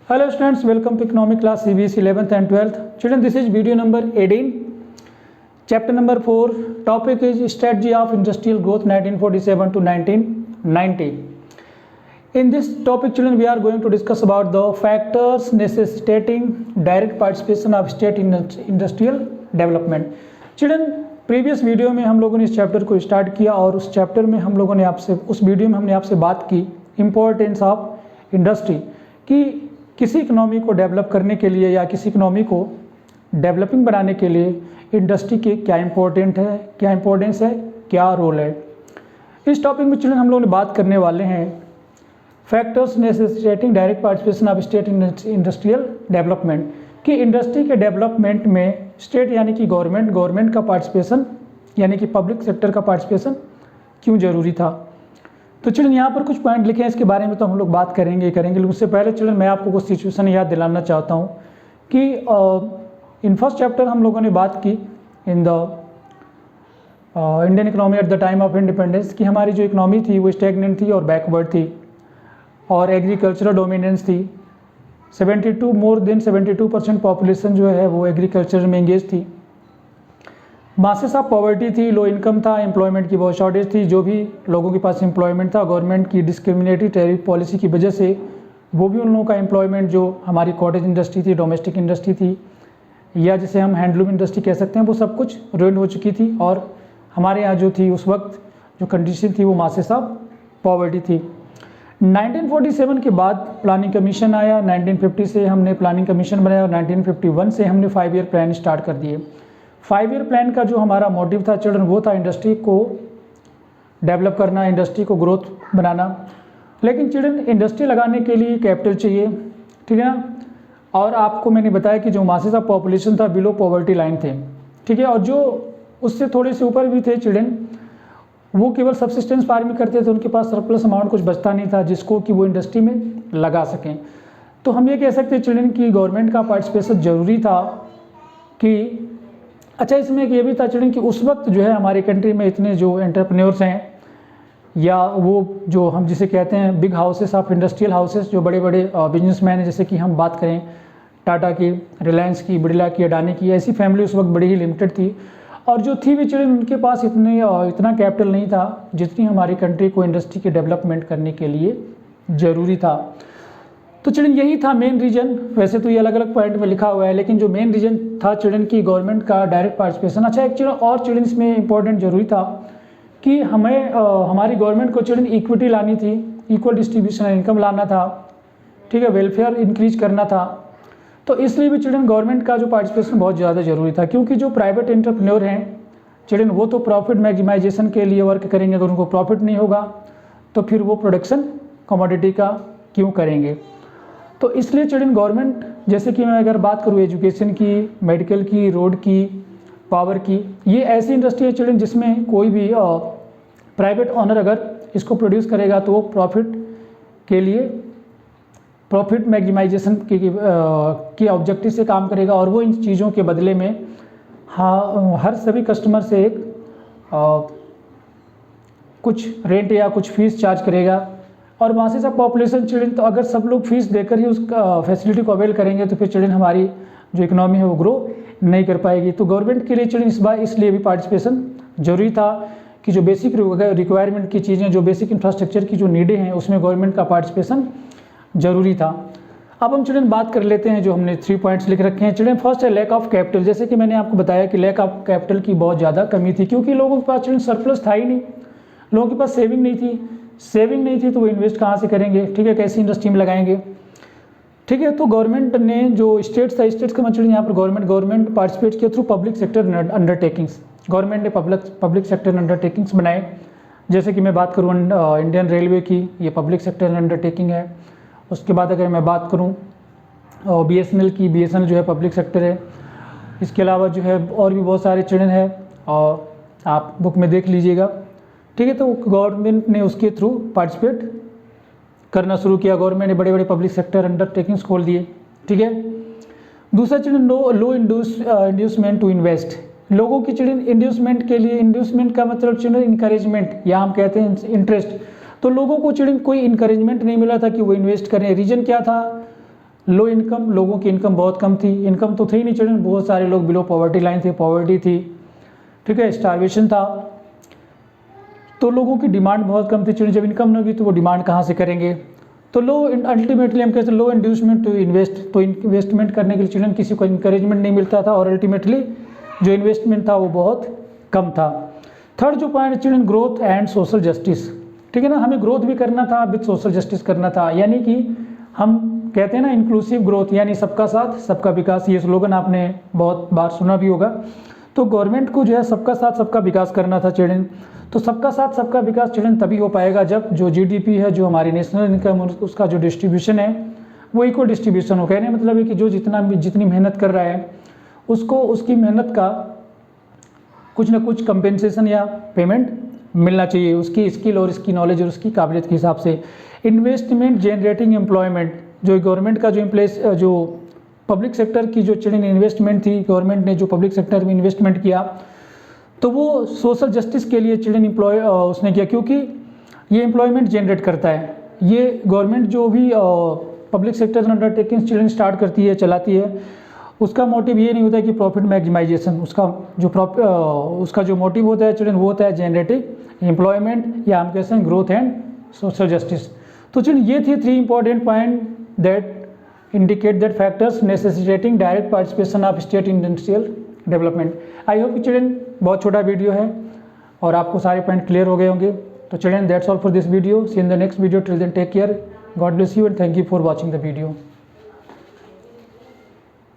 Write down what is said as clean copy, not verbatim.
Hello students, welcome to economic class CBSE 11th and 12th. Children, this is video number 18. Chapter number 4. Topic is strategy of industrial growth 1947 to 1990. In this topic, children, we are going to discuss about the factors necessitating direct participation of state in industrial development. Children, previous video में हम लोगों ने इस chapter को start किया और उस chapter में हम लोगों ने आपसे उस वीडियो में हमने आपसे बात की इम्पोर्टेंस ऑफ इंडस्ट्री कि किसी इकोनॉमी को डेवलप करने के लिए या किसी इकोनॉमी को डेवलपिंग बनाने के लिए इंडस्ट्री के क्या इम्पोर्टेंस है, क्या रोल है। इस टॉपिक में चिल्ड्रन हम लोग ने बात करने वाले हैं factors necessitating direct participation of state in industrial development कि इंडस्ट्री के डेवलपमेंट में स्टेट यानी कि गवर्नमेंट का पार्टिसिपेशन यानी कि पब्लिक सेक्टर का पार्टिसिपेशन क्यों ज़रूरी था। तो चिल्ड्रन यहाँ पर कुछ पॉइंट लिखे हैं, इसके बारे में तो हम लोग बात करेंगे लेकिन उससे पहले चिल्ड्रन मैं आपको कुछ सिचुएशन याद दिलाना चाहता हूँ कि इन फर्स्ट चैप्टर हम लोगों ने बात की in the Indian economy at the time of independence कि हमारी जो इकोनॉमी थी वो स्टैग्नेंट थी और बैकवर्ड थी और एग्रीकल्चरल डोमिनेंस थी। 72% पॉपुलेशन जो है वो एग्रीकल्चर में एंगेज थी। मासेस ऑफ पॉवर्टी थी, लो इनकम था, एम्प्लॉयमेंट की बहुत शॉर्टेज थी। जो भी लोगों के पास एम्प्लॉयमेंट था गवर्नमेंट की डिस्क्रिमिनेटरी टैरिफ पॉलिसी की वजह से वो भी उन लोगों का एम्प्लॉयमेंट जो हमारी कॉटेज इंडस्ट्री थी, डोमेस्टिक इंडस्ट्री थी या जिसे हम हैंडलूम इंडस्ट्री कह सकते हैं, वो सब कुछ रुइन हो चुकी थी और हमारे यहाँ जो थी उस वक्त जो कंडीशन थी वो मासेस ऑफ पॉवर्टी थी। 1947 के बाद प्लानिंग कमीशन आया। 1950 से हमने प्लानिंग कमीशन बनाया और 1951 से हमने 5 ईयर प्लान स्टार्ट कर दिए। 5 ईयर प्लान का जो हमारा मोटिव था चिल्ड्रन वो था इंडस्ट्री को डेवलप करना, इंडस्ट्री को ग्रोथ बनाना। लेकिन चिल्ड्रन इंडस्ट्री लगाने के लिए कैपिटल चाहिए, ठीक है ना। और आपको मैंने बताया कि जो मासेस ऑफ पॉपुलेशन था बिलो पॉवर्टी लाइन थे, ठीक है, और जो उससे थोड़े से ऊपर भी थे चिल्ड्रन वो केवल सबसिस्टेंस फार्मिंग करते थे, उनके पास सरप्लस अमाउंट कुछ बचता नहीं था जिसको कि वो इंडस्ट्री में लगा सकें। तो हम ये कह सकते हैं चिल्ड्रन की गवर्नमेंट का पार्टिसिपेशन ज़रूरी था कि अच्छा इसमें ये भी था चिल्ड्रन कि उस वक्त जो है हमारी कंट्री में इतने जो एंटरप्रेन्योर्स हैं या वो जो हम जिसे कहते हैं big houses of industrial houses, जो बड़े बड़े बिजनेसमैन हैं, जैसे कि हम बात करें टाटा की, रिलायंस की, बिरला की, अडानी की, ऐसी फैमिली उस वक्त बड़ी ही लिमिटेड थी और जो थी भी चिल्ड्रन उनके पास इतना कैपिटल नहीं था जितनी हमारी कंट्री को इंडस्ट्री के डेवलपमेंट करने के लिए ज़रूरी था। तो चिल्ड्रन यही था मेन रीजन। वैसे तो ये अलग अलग पॉइंट में लिखा हुआ है लेकिन जो मेन रीजन था चिल्ड्रन की गवर्नमेंट का डायरेक्ट पार्टिसिपेशन। अच्छा एक चिल्ड्रन और चिल्ड्रन इसमें इंपॉर्टेंट जरूरी था कि हमें हमारी गवर्नमेंट को चिल्ड्रन इक्विटी लानी थी, इक्वल डिस्ट्रीब्यूशन इनकम लाना था, ठीक है, वेलफेयर इंक्रीज करना था। तो इसलिए भी चिल्ड्रन गवर्नमेंट का जो पार्टिसिपेशन बहुत ज़्यादा ज़रूरी था क्योंकि जो प्राइवेट एंटरप्रेन्योर हैं चिल्ड्रन वो तो प्रॉफिट मैक्सिमाइजेशन के लिए वर्क करेंगे। अगर उनको प्रॉफिट नहीं होगा तो फिर वो प्रोडक्शन कमोडिटी का क्यों करेंगे। तो इसलिए चिल्ड्रन गवर्नमेंट, जैसे कि मैं अगर बात करूँ एजुकेशन की, मेडिकल की, रोड की, पावर की, ये ऐसी इंडस्ट्री है चिल्ड्रन जिसमें कोई भी प्राइवेट ऑनर अगर इसको प्रोड्यूस करेगा तो वो प्रॉफिट के लिए प्रॉफिट मैक्सिमाइजेशन की ऑब्जेक्टिव से काम करेगा और वो इन चीज़ों के बदले में हर सभी कस्टमर से एक कुछ रेंट या कुछ फीस चार्ज करेगा। और मासेस ऑफ पॉपुलेशन चिल्ड्रन, तो अगर सब लोग फीस देकर ही उस फैसिलिटी को अवेल करेंगे तो फिर चिल्ड्रन हमारी जो इकोनॉमी है वो ग्रो नहीं कर पाएगी। तो गवर्नमेंट के लिए चिल्ड्रन इस बार इसलिए भी पार्टिसिपेशन जरूरी था कि जो बेसिक रिक्वायरमेंट की चीज़ें, जो बेसिक इंफ्रास्ट्रक्चर की जो नीडें हैं उसमें गवर्नमेंट का पार्टिसिपेशन ज़रूरी था। अब हम चिल्ड्रन बात कर लेते हैं जो हमने 3 पॉइंट्स लिख रखे हैं। चिल्ड्रन फर्स्ट है लैक ऑफ कैपिटल। जैसे कि मैंने आपको बताया कि लैक ऑफ कैपिटल की बहुत ज़्यादा कमी थी क्योंकि लोगों के पास चिल्ड्रन सरप्लस था ही नहीं, लोगों के पास सेविंग नहीं थी तो वो इन्वेस्ट कहाँ से करेंगे, ठीक है, कैसी इंडस्ट्री में लगाएंगे, ठीक है। तो गवर्नमेंट ने जो स्टेट्स का चिल्ड्रन यहाँ पर गवर्नमेंट पार्टिसिपेट किया through public sector undertakings. Government ने पब्लिक सेक्टर अंडरटेकिंग्स बनाए। जैसे कि मैं बात करूँ इंडियन रेलवे की, ये पब्लिक सेक्टर अंडरटेकिंग है। उसके बाद अगर मैं बात करूं BSNL की, BSNL जो है पब्लिक सेक्टर है। इसके अलावा जो है और भी बहुत सारे चिल्ड्रन है और आप बुक में देख लीजिएगा, ठीक है। तो गवर्नमेंट ने उसके थ्रू पार्टिसिपेट करना शुरू किया। गवर्नमेंट ने बड़े बड़े पब्लिक सेक्टर अंडरटेकिंग्स खोल दिए, ठीक है। दूसरा children low inducement to invest. लोगों की चिल्ड्रन इंड्यूसमेंट के लिए, इंड्यूसमेंट का मतलब चिल्ड्रन इंकरेजमेंट या हम कहते हैं इंटरेस्ट। तो लोगों को चिल्ड्रन कोई इंकरेजमेंट नहीं मिला था कि वो इन्वेस्ट करें। रीज़न क्या था लो इनकम, लोगों की इनकम बहुत कम थी, इनकम तो थी ही नहीं चिल्ड्रन, बहुत सारे लोग बिलो पॉवर्टी लाइन थे, पॉवर्टी थी, ठीक है, स्टारवेशन था। तो लोगों की डिमांड बहुत कम थी चिल्ड्रन, जब इनकम नहीं होगी तो वो डिमांड कहाँ से करेंगे। तो लो अल्टीमेटली हम कहते हैं लो इंड्यूसमेंट टू इन्वेस्ट, तो इन्वेस्टमेंट करने के लिए चिल्ड्रन किसी को इंकरेजमेंट नहीं मिलता था और अल्टीमेटली जो इन्वेस्टमेंट था वो बहुत कम था। थर्ड जो point children, growth and social justice, ठीक है ना, हमें ग्रोथ भी करना था विद सोशल जस्टिस करना था, यानी कि हम कहते हैं ना इंक्लूसिव ग्रोथ, यानी सबका साथ सबका विकास, ये स्लोगन आपने बहुत बार सुना भी होगा। तो गवर्नमेंट को जो है सबका साथ सबका विकास करना था चिल्ड्रन। तो सबका साथ सबका विकास चिल्ड्रन तभी हो पाएगा जब जो जीडीपी है, जो हमारी नेशनल इनकम, उसका जो डिस्ट्रीब्यूशन है वो इक्वल डिस्ट्रीब्यूशन हो। कहने मतलब है कि जो जितनी मेहनत कर रहा है उसको उसकी मेहनत का कुछ ना कुछ कंपेंसेशन या पेमेंट मिलना चाहिए, उसकी स्किल और उसकी नॉलेज और उसकी काबिलियत के हिसाब से। इन्वेस्टमेंट जनरेटिंग एम्प्लॉयमेंट, जो गवर्नमेंट का जो पब्लिक सेक्टर की जो चिल्ड्रन इन्वेस्टमेंट थी, गवर्नमेंट ने जो पब्लिक सेक्टर में इन्वेस्टमेंट किया तो वो सोशल जस्टिस के लिए चिल्ड्रन उसने किया, क्योंकि ये एम्प्लॉयमेंट जनरेट करता है। ये गवर्नमेंट जो भी public sector undertaking children start करती है, चलाती है, उसका मोटिव ये नहीं होता है कि प्रॉफिट मैक्सिमाइजेशन, उसका जो मोटिव होता है चिल्ड्रन वो होता है जनरेटिंग एम्प्लॉयमेंट, या हम कहते हैं ग्रोथ एंड सोशल जस्टिस। तो चिल्ड्रन ये थी 3 important point that indicate that factors necessitating direct participation of state in industrial development. I hope कि चिल्ड्रन बहुत छोटा वीडियो है और आपको सारे पॉइंट क्लियर हो गए होंगे। तो children that's all for this video, see in the next video, till then take care, God bless you and thank you for watching the video.